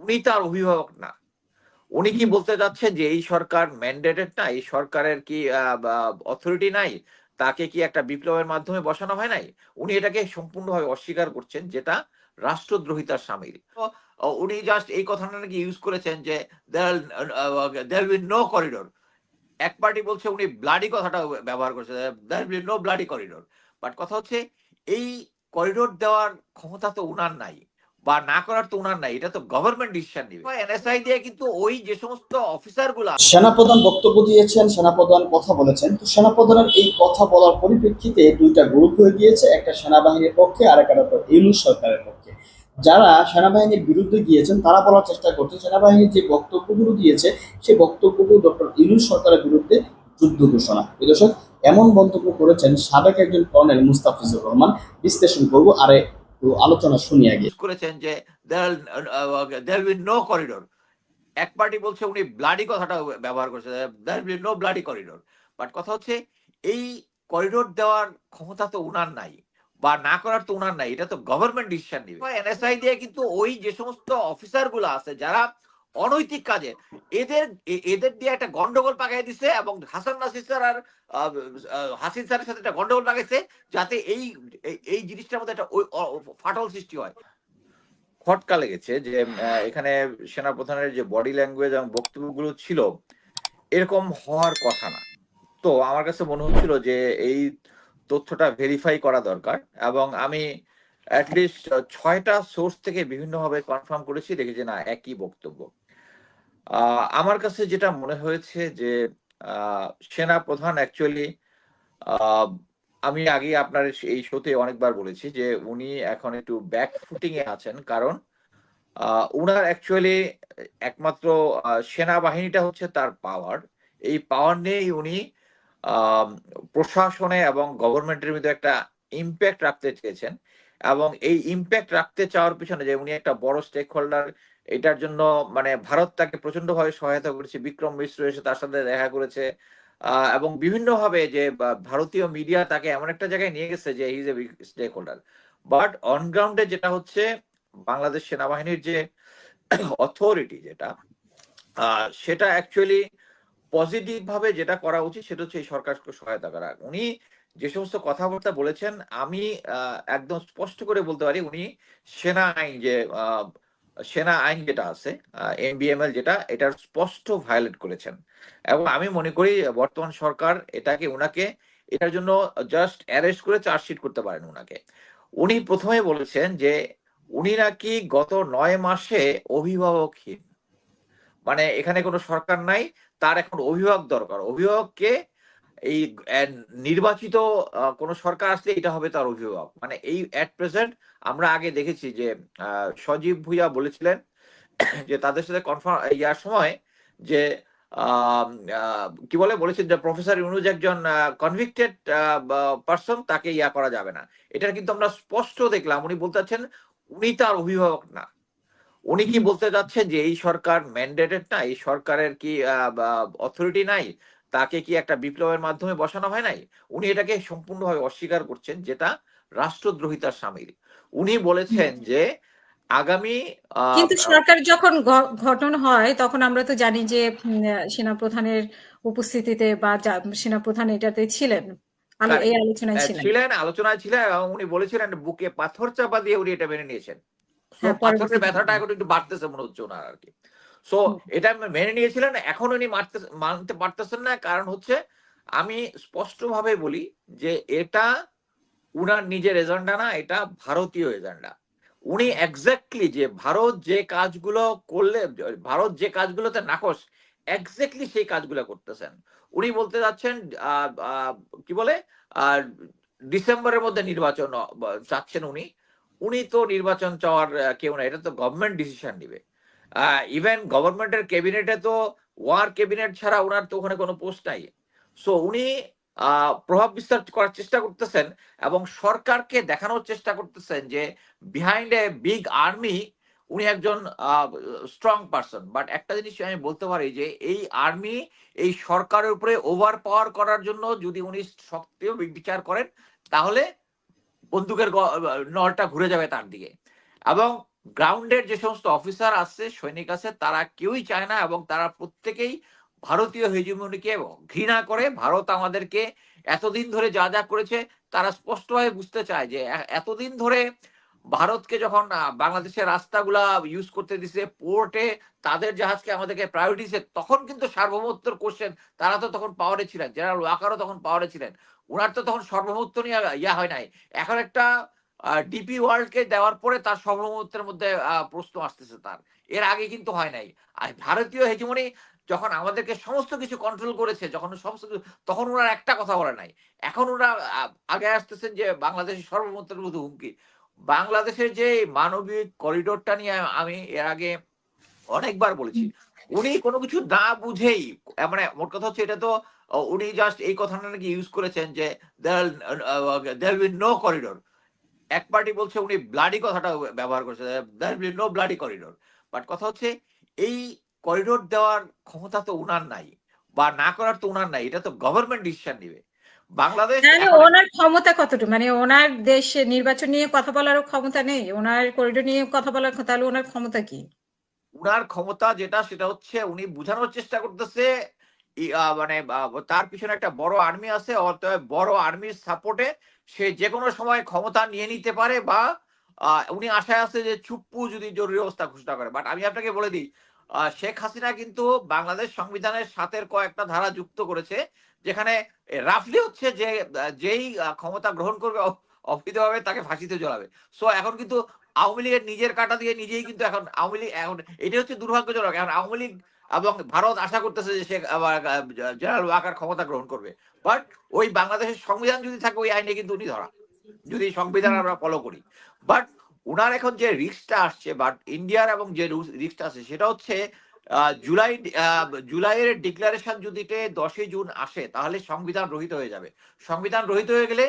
উনি তার অভিভাবক না। উনি কি বলতে চাচ্ছেন যে এই সরকার ম্যান্ডেটেড না, এই সরকারের কি অথরিটি নাই, তাকে কি একটা বিপ্লবের মাধ্যমে বসানো হয় নাই? উনি এটাকে সম্পূর্ণভাবে অস্বীকার করছেন, যেটা রাষ্ট্রদ্রোহিতার সামিল। উনি জাস্ট এই কথাটা নাকি ইউজ করেছেন যে there will be no corridor. এক পার্টি বলছে উনি ব্লাডি কথাটা ব্যবহার করছে, there will be no bloody corridor. But কথা হচ্ছে এই করিডোর দেওয়ার ক্ষমতা তো উনার নাই, বা না করার তো উনার নাই, এটা তো গভর্নমেন্ট ডিসিশন নিবে। এনএসআই দিয়ে কিন্তু ওই যে সমস্ত অফিসার গুলা সেনাপ্রধান বক্তব্য দিয়েছেন, সেনাপ্রধান কথা বলেছেন। তো সেনাপ্রধানের এই কথা বলার পরিপ্রেক্ষিতে দুইটা গ্রুপ হয়ে গিয়েছে, একটা সেনাবাহিনীর পক্ষে আর একটা ডক্টর ইউনূস সরকারের পক্ষে। যারা সেনাবাহিনীর বিরুদ্ধে গিয়েছেন তারা বলার চেষ্টা করছে সেনাবাহিনীর যে বক্তব্যগুলো দিয়েছে সেই বক্তব্যগুলো ডক্টর ইউনূস সরকারের বিরুদ্ধে যুদ্ধ ঘোষণা। দর্শক, এমন মন্তব্য করেছেন সাবেক একজন কর্নেল মুস্তাফিজুর রহমান। বিশ্লেষণ করবো আর একটু আলোচনা শুনি আগে। করেছেন যে দেয়ার উইল নো করিডোর। এক পার্টি বলছে উনি ব্লাডি কথাটা ব্যবহার করছে, there will no bloody corridor. But কথা হচ্ছে এই করিডোর দেওয়ার ক্ষমতা তো উনার নাই, বা না করার তো উনার নাই, এটা তো গভর্নমেন্ট ডিসিশন নিবে। এনএসআই দিয়ে কিন্তু ওই যে সমস্ত অফিসার গুলো আছে যারা অনৈতিক কাজে, এদের দিয়ে একটা গন্ডগোল পাকাই দিছে, এবং হাসান নাসির স্যার আর হাসিন স্যারের সাথে একটা গন্ডগোল পাকাইছে, যাতে এই এই জিনিসটার মধ্যে একটা ফাটল সৃষ্টি হয়। খটকা লেগেছে যে এখানে সেনাপ্রধানের যে বডি ল্যাঙ্গুয়েজ এবং বক্তব্যগুলো ছিল, এরকম হওয়ার কথা না। তো আমার কাছে মনে হচ্ছিল যে এই তথ্যটা ভেরিফাই করা দরকার, এবং আমি অ্যাটলিস্ট 6টা সোর্স থেকে বিভিন্নভাবে কনফার্ম করেছি, দেখি যে না, একই বক্তব্য। আমার কাছে যেটা মনে হয়েছে যে সেনা প্রধান অ্যাকচুয়ালি, আমি আগে আপনার এই শোতে অনেকবার বলেছি যে উনি এখন একটু ব্যাক ফুটিং এ আছেন, কারণ উনার অ্যাকচুয়ালি একমাত্র সেনাবাহিনীটা হচ্ছে তার পাওয়ার। এই পাওয়ার নিয়েই উনি প্রশাসনে এবং গভর্নমেন্টের মধ্যে একটা ইম্প্যাক্ট রাখতে চেয়েছেন, এবং এই ইম্প্যাক্ট রাখতে চাওয়ার পিছনে যে উনি একটা বড় স্টেক হোল্ডার, এটার জন্য মানে ভারত তাকে প্রচন্ডভাবে সহায়তা করেছে। বিক্রম মিশ্র এসে তার সাথে দেখা করেছে, এবং বিভিন্নভাবে যে ভারতীয় মিডিয়া তাকে এমন একটা জায়গায় নিয়ে গেছে যে he is a big stakeholder. But on গ্রাউন্ডে যেটা হচ্ছে, বাংলাদেশ সেনাবাহিনীর যে অথরিটি যেটা, সেটা অ্যাকচুয়ালি পজিটিভ ভাবে যেটা করা উচিত সেটা হচ্ছে এই সরকারকে সহায়তা করা। উনি যে সমস্ত কথাবার্তা বলেছেন, আমি একদম স্পষ্ট করে বলতে পারি উনি সেনা আইন যে সেনা আইন যেটা আছে, এমবিএমএল যেটা, এটার স্পষ্ট ভায়োলেট করেছেন। এবং আমি মনে করি বর্তমান সরকার উনাকে এটার জন্য জাস্ট অ্যারেস্ট করে চার্জশিট করতে পারেন উনাকে। উনি প্রথমে বলেছেন যে উনি নাকি গত 9 মাসে অভিভাবকহীন, মানে এখানে কোনো সরকার নাই, তার এখন অভিভাবক দরকার। অভিভাবককে এই নির্বাচিত কোনো সরকার আসলে এটা হবে তার অভিভাবক। মানে এই এট প্রেজেন্ট আমরা আগে দেখেছি যে সজীব ভুইয়া বলেছিলেন যে তাদের সাথে কনফার্ম ইয়ার সময় যে কি বলেছেন যে প্রফেসর ইউনূস একজন কনভিক্টেড পারসন, তাকে ইয়া করা যাবে না। এটা কিন্তু আমরা স্পষ্ট দেখলাম উনি বলতে চাচ্ছেন উনি তার অভিভাবক না। উনি কি বলতে চাচ্ছেন যে এই সরকার ম্যান্ডেটেড না, এই সরকারের কি অথরিটি নাই, তাকে কি একটা বিপ্লবের মাধ্যমে বসানো হয় নাই? উনি এটাকে সম্পূর্ণভাবে অস্বীকার করছেন, যেটা রাষ্ট্রদ্রোহিতার সামিল। উনি বলেছেন যে আগামী কিন্তু সরকার যখন গঠন হয় তখন আমরা তো জানি যে সেনাপ্রধানের উপস্থিতিতে বা সেনাপ্রধান এটাতে ছিলেন, এই আলোচনায় ছিলেন। আলোচনায় ছিলেন, এবং উনি বলেছিলেন বুকে পাথর চাপা দিয়ে উনি এটা মেনে নিয়েছেন। হ্যাঁ, পাথরের ব্যথাটা এখন একটু বাড়তেছে মনে হচ্ছে ওনার আর কি। সো এটা মেনে নিয়েছিলেন, এখন উনি মানতে পারতেছেন না। কারণ হচ্ছে, আমি স্পষ্টভাবে বলি যে এটা উনার নিজের এজেন্ডা না, এটা ভারতীয় এজেন্ডা। উনি এক্স্যাক্টলি যে ভারত যে কাজগুলো করলে, ভারত যে কাজগুলোতে নাকশ, এক্স্যাক্টলি সেই কাজগুলো করতেছেন। উনি বলতে যাচ্ছেন কি বলে ডিসেম্বরের মধ্যে নির্বাচন চাচ্ছেন উনি। উনি তো নির্বাচন চাওয়ার কেউ না, এটা তো গভর্নমেন্ট ডিসিশন নিবে। ইভেন গভর্নমেন্টের ক্যাবিনেটে তো ওয়ার ক্যাবিনেট ছাড়া ওনার তো ওখানে কোনো পোস্ট নাই। সো উনি প্রভাব বিস্তার করার চেষ্টা করতেছেন, এবং সরকারকে দেখানোর চেষ্টা করতেছেন যে বিহাইন্ড এ বিগ আর্মি উনি একজন স্ট্রং পারসন। বাট একটা জিনিস আমি বলতে পারি যে এই আর্মি এই সরকারের উপরে ওভার পাওয়ার করার জন্য যদি উনি সক্রিয় বিচার করেন, তাহলে বন্দুকের নলটা ঘুরে যাবে তার দিকে। এবং গ্রাউন্ডের যে সমস্ত অফিসার আছে, সৈনিক আছে, তারা কেউই চায় না, এবং তারা প্রত্যেকেই ভারতীয় হেজিমনিকে ঘৃণা করে। ভারত আমাদেরকে এতদিন ধরে যা যা করেছে তারা স্পষ্টভাবে বুঝতে চায় যে এতদিন ধরে ভারতকে যখন বাংলাদেশের রাস্তাগুলা ইউজ করতে দিছে, পোর্টে তাদের জাহাজকে আমাদেরকে প্রায়োরিটি দিছে, তখন কিন্তু সার্বভৌমত্বর কোশ্চেন, তারা তো তখন পাওয়ারে ছিলেন, জেনারেল ওয়াকারও তখন পাওয়ারে ছিলেন, ওনার তো তখন সার্বভৌমত্ব নিয়ে ইয়া হয় নাই। এখন একটা ডিপি ওয়ার্ল্ডকে দেওয়ার পরে তার সার্বভৌমত্বের মধ্যে প্রশ্ন আসতেছে তার, এর আগে কিন্তু হয় নাই। আর ভারতীয় হেজিমনি যখন আমাদেরকে সমস্ত কিছু কন্ট্রোল করেছে, যখন সমস্ত কিছু, তখন ওনার একটা কথা বলে নাই। এখন ওরা আগে আসতেছেন যে বাংলাদেশের সার্বভৌমত্বের মধ্যে হুমকি। বাংলাদেশের যে মানবিক করিডোরটা নিয়ে আমি এর আগে অনেকবার বলেছি, উনি কোনো কিছু না বুঝেই, মানে মোট কথা হচ্ছে, এটা তো উনি জাস্ট এই কথাটা নাকি ইউজ করেছেন যে দেয়ার উইল নো করিডোর। এক পার্টি বলছে উনি ব্লাডি কথাটা ব্যবহার করছে, there will no bloody corridor. But কথা হচ্ছে, এই করিডোর দেওয়ার ক্ষমতা তো উনার নাই, বা না করার তো উনার নাই, এটা তো গভর্নমেন্ট ডিসিশন নিবে। বাংলাদেশ ওনার ক্ষমতা কতটুকু, মানে ওনার দেশ নির্বাচন নিয়ে কথা বলারও ক্ষমতা নেই, ওনার করিডোর নিয়ে কথা বলার, তাহলে ওনার ক্ষমতা কি? উনার ক্ষমতা যেটা, সেটা হচ্ছে উনি বোঝানোর চেষ্টা করতেছে মানে তার পিছনে একটা বড় আর্মি আছে, অতএব বড় আর্মির সাপোর্টে সে যে কোনো সময় ক্ষমতা নিয়ে নিতে পারে, বা উনি আশায় আছে যে চুপ্পু যদি জরুরি অবস্থা ঘোষণা করে। বাট আমি আপনাকে বলে দিই, শেখ হাসিনা কিন্তু বাংলাদেশ সংবিধানের 7-এর কয়েকটা ধারা যুক্ত করেছে, যেখানে রাফলি হচ্ছে যে যেই ক্ষমতা গ্রহণ করবে অবৈধভাবে তাকে ফাঁসিতে ঝোলাবে। সো এখন কিন্তু আওয়ামী লীগের নিজের কাটা দিয়ে নিজেই কিন্তু এখন আওয়ামী লীগ, এখন এটা হচ্ছে দুর্ভাগ্যজনক, এখন আওয়ামী লীগ এবং ভারত আশা করতেছে যে সে জেনারেল ওয়াকার ক্ষমতা গ্রহণ করবে। বাট ওই বাংলাদেশের সংবিধান যদি থাকে, ওই আইনে কিন্তু উনি ধরা, যদি সংবিধান আমরা ফলো করি। বাট উনার এখন যে রিস্কটা আসছে, বাট ইন্ডিয়ার এবং যে রিস্কটা আছে, সেটা হচ্ছে জুলাইয়ের ডিক্লারেশন যদি 10ই জুন আসে, তাহলে সংবিধান রহিত হয়ে যাবে। সংবিধান রহিত হয়ে গেলে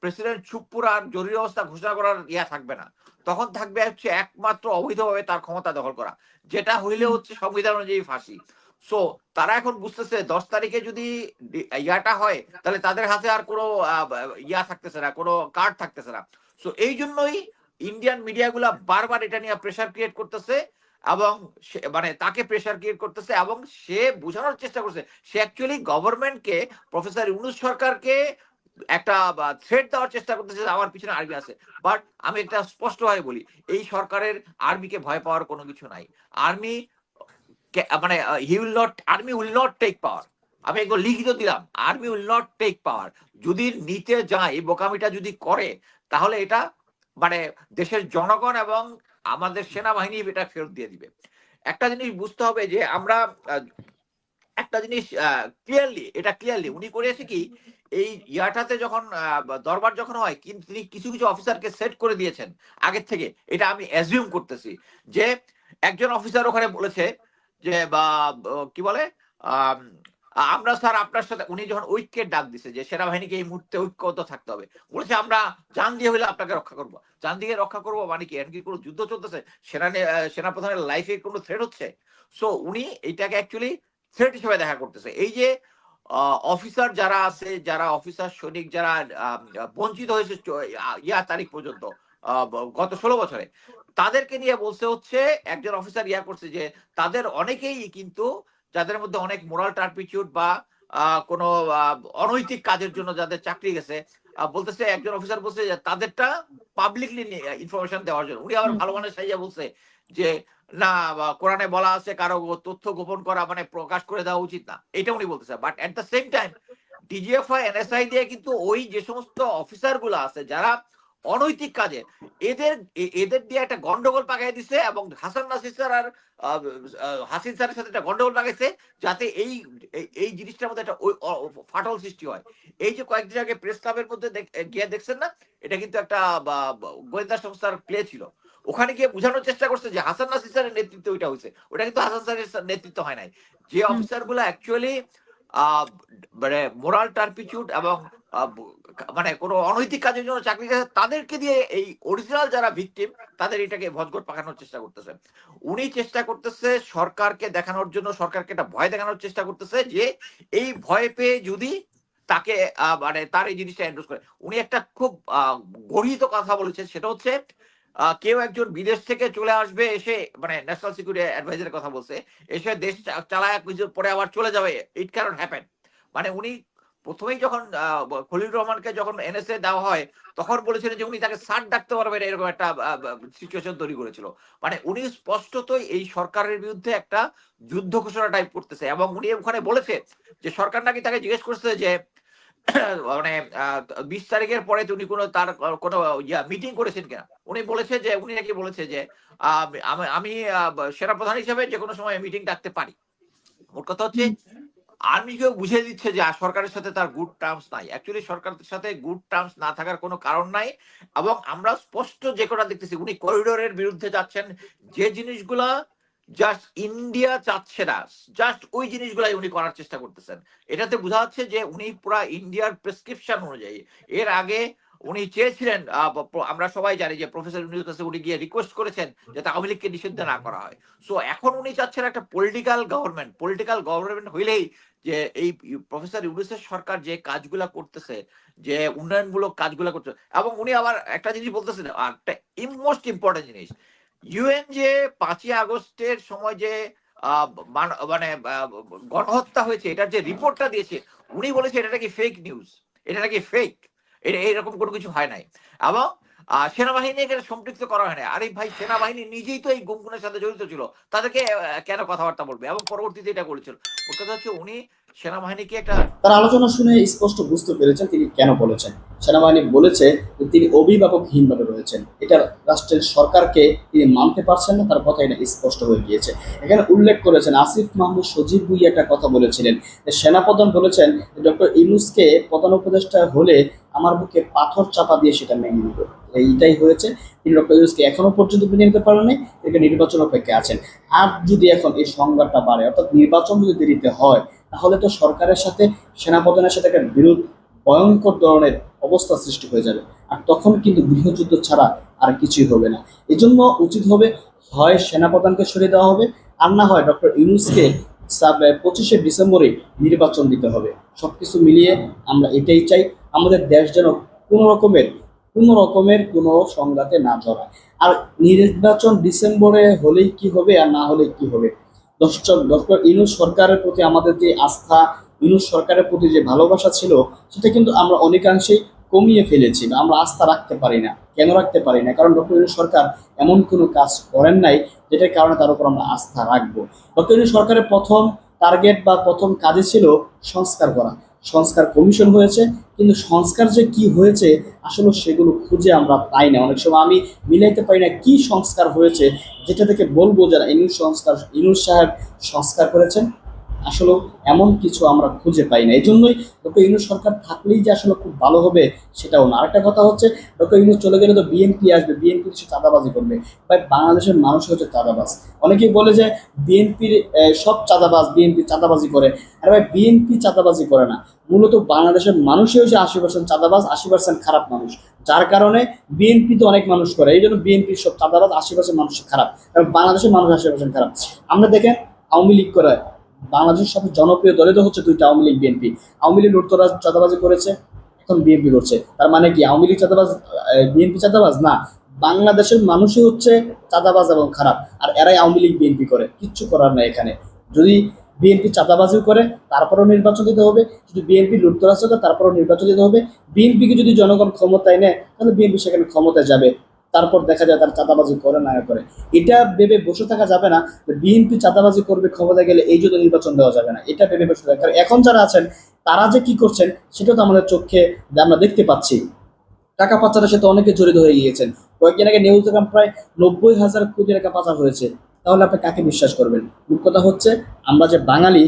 প্রেসিডেন্ট চুপ্পুর আর জরুরি অবস্থা ঘোষণা করার ইয়া থাকবে না। তখন থাকবে হচ্ছে একমাত্র অবৈধভাবে তার ক্ষমতা দখল করা, যেটা হইলে হচ্ছে সংবিধান অনুযায়ী ফাঁসি। সো তারা এখন বুঝতেছে 10 তারিখে যদি ইয়াটা হয়, তাহলে তাদের হাতে আর কোনো ইয়া থাকতেছে না, কোনো কার্ড থাকতেছে না। সো এই জন্যই ইন্ডিয়ান মিডিয়া গুলা বারবার এটা নিয়ে প্রেসার ক্রিয়েট করতেছে, এবং মানে তাকে প্রেসার ক্রিয়েট করতেছে, এবং সে বোঝানোর চেষ্টা করছে সে অ্যাকচুয়ালি গভর্নমেন্টকে, প্রফেসর ইউনূস সরকারকে একটা থ্রেট দেওয়ার চেষ্টা করতেছে, আমার পিছনে আর্মি আছে। বাট আমি একটা স্পষ্টভাবে বলি, এই সরকারের আর্মিকে ভয় পাওয়ার কোনো কিছু নাই। আর্মি মানে আর্মি উইল নট টেক পাওয়ার। আমি একবার লিখিত দিলাম, আর্মি উইল নট টেক পাওয়ার। যদি নিতে যায়, এই বোকামিটা যদি করে, তাহলে এটা মানে দেশের জনগণ এবং আমাদের সেনাবাহিনী এটা ফেরত দিয়ে দিবে। একটা জিনিস বুঝতে হবে যে আমরা একটা জিনিস ক্লিয়ারলি উনি করেছে কি, এই ইয়াটাতে যখন দরবার যখন হয়, কিন্তু তিনি কিছু কিছু অফিসারকে সেট করে দিয়েছেন আগের থেকে, এটা আমি অ্যাজিউম করতেছি যে একজন অফিসার ওখানে বলেছে যে, বা কি বলে, আমরা স্যার আপনার সাথে, উনি যখন ঐক্যের ডাক দিছে যে সেনাবাহিনীকে এই মুহূর্তে ঐক্যবদ্ধ থাকতে হবে, বলেছে আমরা জান দিয়ে হইলে আপনাকে রক্ষা করবো। জান দিয়ে রক্ষা করবো মানে কি, এর কি কোনো যুদ্ধ চলতেছে? সেনাপ্রধানের লাইফে কোনো থ্রেট হচ্ছে? সো উনি এইটাকে অ্যাকচুয়ালি থ্রেট হিসেবে দেখা করতেছে। এই যে অফিসার যারা আছে, যারা অফিসার সৈনিক যারা বঞ্চিত হয়েছে তারিখ পর্যন্ত, গত 16 বছরে, তাদেরকে নিয়ে বলছে হচ্ছে, একজন অফিসার করছে যে তাদের অনেকেই কিন্তু, যাদের মধ্যে অনেক মোরাল টার্পিটিউড বা কোনো অনৈতিক কাজের জন্য যাদের চাকরি গেছে, বলতেছে, একজন অফিসার বলছে যে তাদেরটা পাবলিকলি ইনফরমেশন দেওয়ার জন্য। উনি আবার ভালো মানের সাইজা বলছে যে না, কোরআনে বলা আছে কারো তথ্য গোপন করা মানে প্রকাশ করে দেওয়া উচিত না, এটা উনি বলতেছে। But at the same time DGFI NSI দিয়ে কিন্তু ওই যে সমস্ত অফিসার গুলো আছে যারা অনৈতিক কাজে, এদের দিয়ে একটা গন্ডগোল পাকাই দিছে, এবং হাসান নাসির স্যার আর হাসিন স্যারের সাথে একটা গন্ডগোল পাকাইছে, যাতে এই এই জিনিসটার মধ্যে একটা ফাটল সৃষ্টি হয়। এই যে কয়েকদিন আগে প্রেস ক্লাবের মধ্যে গিয়ে দেখছেন না, এটা কিন্তু একটা গোয়েন্দা সংস্থার প্লে ছিল। ওখানে গিয়ে বোঝানোর চেষ্টা করছে যে হাসান নাসির স্যারের নেতৃত্বে ওইটা হয়েছে, ওটা কিন্তু হাসান স্যারের নেতৃত্ব হয় নাই। যে অফিসার গুলো অ্যাকচুয়ালি মানে মোরাল টার্পিটিউড এবং মানে কোনো অনৈতিক কাজের জন্য চাকরি গেছে, তাদেরকে দিয়ে এই অরিজিনাল যারা ভিকটিম, তাদের এটাকে ভজগট পাকানোর চেষ্টা করতেছে। উনি চেষ্টা করতেছে সরকারকে দেখানোর জন্য, সরকারকে একটা ভয় দেখানোর চেষ্টা করতেছে যে এই ভয় পেয়ে যদি তাকে মানে তার এই জিনিসটা এন্ডোর্স করে। উনি একটা খুব গর্হিত কথা বলেছেন, সেটা হচ্ছে কেউ একজন বিদেশ থেকে চলে আসবে, এসে মানে ন্যাশনাল সিকিউরিটি অ্যাডভাইজারের কথা বলছে, এসে দেশ চালায় কিছু পরে আবার চলে যাবে, ইট ক্যানট হ্যাপেন। মানে উনি প্রথমেই যখন খলিলুর রহমানকে যখন এনএসএ দেওয়া হয়, তখন বলেছিলেন যে উনি তাকে স্যার ডাকতে পারবেন, এরকম একটা সিচুয়েশন তৈরি করেছিল। মানে উনি স্পষ্টতই এই সরকারের বিরুদ্ধে একটা যুদ্ধ ঘোষণা টাইপ করতেছে, এবং উনি ওখানে বলেছে যে সরকার নাকি তাকে জিজ্ঞেস করছে যে মানে 20 তারিখের পরে উনি কোনো তার কোনো মিটিং করেছেন কিনা। উনি বলেছে যে উনি নাকি বলেছে যে আমি সেনাপ্রধান হিসেবে যে কোনো সময় মিটিং ডাকতে পারি। মোট কথা হচ্ছে আর্মিকেও বুঝিয়ে দিচ্ছে যে সরকারের সাথে তার গুড টার্মস নাই। অ্যাকচুয়ালি সরকারের সাথে গুড টার্মস না থাকার কোনো কারণ নাই, এবং আমরা স্পষ্ট যে কটা দেখতেছি উনি করিডোরের বিরুদ্ধে যাচ্ছেন। যে জিনিসগুলা জাস্ট ইন্ডিয়া চাচ্ছে না, জাস্ট ওই জিনিসগুলাই উনি করার চেষ্টা করতেছেন। এটাতে বোঝা যাচ্ছে যে উনি পুরা ইন্ডিয়ার প্রেসক্রিপশন অনুযায়ী, এর আগে উনি চেয়েছিলেন, আমরা সবাই জানি যে প্রফেসর ইউনূসের কাছে উনি গিয়ে রিকোয়েস্ট করেছেন যাতে আওয়ামী লীগকে নিষিদ্ধ না করা হয়। সো এখন উনি চাচ্ছেন একটা পলিটিক্যাল গভর্নমেন্ট। পলিটিক্যাল গভর্নমেন্ট হইলেই যে এই প্রফেসর ইউনূসের সরকার যে কাজগুলা করতেছে, যে উন্নয়নমূলক কাজগুলা করছে, এবং উনি আবার একটা জিনিস বলতেছেন, একটা মোস্ট ইম্পর্টেন্ট জিনিস, ইউএন যে 5ই আগস্টের সময় যে মানে গণহত্যা হয়েছে, এটার যে রিপোর্টটা দিয়েছে, উনি বলেছে এটা নাকি ফেক নিউজ, এটা নাকি ফেক, এটা এরকম কোনো কিছু হয় নাই। এবং সেনাবাহিনী এখানে সম্পৃক্ত করা হয় না। আরে ভাই, সেনাবাহিনী নিজেই তো এই গুমগুনের সাথে জড়িত ছিল, তাদেরকে কেন কথাবার্তা বলবে? এবং পরবর্তীতে এটা করেছিল। ওর কথা হচ্ছে উনি সেনাবাহিনীকে একটা, তার আলোচনা শুনে স্পষ্ট বুঝতে পেরেছেন তিনি কেন বলেছেন। সেনাবাহিনী বলেছে যে তিনি অভিভাবকহীনভাবে রয়েছেন, এটা রাষ্ট্রের সরকারকে তিনি মানতে পারছেন না, তার কথা এটা স্পষ্ট হয়ে গিয়েছে। এখানে উল্লেখ করেছেন আসিফ মাহমুদ সজীব ভুঁইয়া একটা কথা বলেছিলেন, সেনাপ্রধান বলেছেন ডক্টর ইউনূসকে প্রধান উপদেষ্টা হলে আমার বুকে পাথর চাপা দিয়ে সেটা মেনে নিব। এইটাই হয়েছে, তিনি ডক্টর ইউনূসকে এখনো পর্যন্ত মেনে নিতে পারেন নাই, তিনি নির্বাচন অপেক্ষায় আছেন। আর যদি এখন এই সংঘাতটা বাড়ে, অর্থাৎ নির্বাচন যদি দেরিতে হয়, তাহলে তো সরকারের সাথে সেনাপ্রধানের সাথে একটা বিরোধ, ভয়ঙ্কর ধরনের অবস্থা সৃষ্টি হয়ে যাবে। আর তখন কিন্তু গৃহযুদ্ধ ছাড়া আর কিছুই হবে না। এই জন্য উচিত হবে হয় সেনাপ্রধানকে সরিয়ে দেওয়া হবে, আর না হয় ডক্টর ইউনূসকে 25শে ডিসেম্বরে নির্বাচন দিতে হবে। সবকিছু মিলিয়ে আমরা এটাই চাই, আমাদের দেশ যেন কোনো সংঘাতে না জড়ায়। আর নির্বাচন ডিসেম্বরে হলেই কি হবে আর না হলেই কি হবে? ডক্টর ইউনূস সরকারের প্রতি আমাদের যে আস্থা, ইউনূস সরকারের প্রতি যে ভালোবাসা ছিল, সেটা কিন্তু আমরা অনেকাংশেই কমিয়ে ফেলেছি, বা আমরা আস্থা রাখতে পারি না। কেন রাখতে পারি না? কারণ ডক্টর ইউনূস সরকার এমন কোনো কাজ করেন নাই যেটার কারণে তার উপর আমরা আস্থা রাখবো। ডক্টর ইউনূস সরকারের প্রথম টার্গেট বা প্রথম কাজে ছিল সংস্কার করা। সংস্কার কমিশন হয়েছে, কিন্তু সংস্কার যে কি হয়েছে আসলে সেগুলো খুঁজে আমরা পাই না। অনেক সময় আমি মিলাইতে পারি না কি সংস্কার হয়েছে যেটা থেকে বলবো যারা ইউনূস সাহেব সংস্কার করেছেন। আসলে এমন কিছু আমরা খুঁজে পাই না। এই জন্যই ডক্টর ইউনূস সরকার থাকলেই যে আসলে খুব ভালো হবে সেটাও না। আরেকটা কথা হচ্ছে, ডক্টর ইউনূস চলে গেলে তো বিএনপি আসবে, বিএনপি কিছু চাঁদাবাজি করবে। ভাই, বাংলাদেশের মানুষ হচ্ছে চাঁদাবাজ। অনেকেই বলে যে বিএনপির সব চাঁদাবাজ, বিএনপি চাঁদাবাজি করে। আর ভাই, বিএনপি চাঁদাবাজি করে না, মূলত বাংলাদেশের মানুষই হচ্ছে 80% চাঁদাবাজ, 80% খারাপ মানুষ। যার কারণে বিএনপি তো অনেক মানুষ করে, এই জন্য বিএনপির সব চাঁদাবাজ, 80% মানুষ খারাপ, কারণ বাংলাদেশের মানুষ 80% খারাপ। আমরা দেখেন আওয়ামী লীগ করে, বাংলাদেশের সবচেয়ে জনপ্রিয় দলে তো হচ্ছে দুইটা, আওয়ামী লীগ বিএনপি। আওয়ামী লীগ লুটতরাজ চাঁদাবাজি করেছে, এখন বিএনপি করছে। তার মানে কি আওয়ামী লীগ চাঁদাবাজ, বিএনপি চাঁদাবাজ না? বাংলাদেশের মানুষই হচ্ছে চাঁদাবাজ এবং খারাপ, আর এরাই আওয়ামী লীগ বিএনপি করে। কিচ্ছু করার নাই এখানে। যদি বিএনপি চাঁদাবাজিও করে তারপরেও নির্বাচন দিতে হবে, যদি বিএনপি লুটতরাজ করে তারপরেও নির্বাচন দিতে হবে। বিএনপিকে যদি জনগণ ক্ষমতায় নেয় তাহলে বিএনপি সেখানে ক্ষমতায় যাবে, তারপর দেখা যায় তার চাঁদাবাজি করে না করে। এটা ভেবে বসে থাকা যাবে না বিএনপি চাঁদাবাজি করবে ক্ষমতায় গেলে এই জন্য নির্বাচন দেওয়া যাবে না, এটা ভেবে বসে থাকা। কারণ এখন যারা আছেন তারা যে কি করছেন সেটা তো আমাদের চোখে আমরা দেখতে পাচ্ছি। টাকা পাচারের সাথে অনেকে জড়িত হয়ে গিয়েছেন। কয়েকদিন আগে নিউজ দেখলাম প্রায় 90,000 কোটি টাকা পাচার হয়েছে। তাহলে আপনি কাকে বিশ্বাস করবেন? মূল কথা হচ্ছে আমরা যে বাঙালি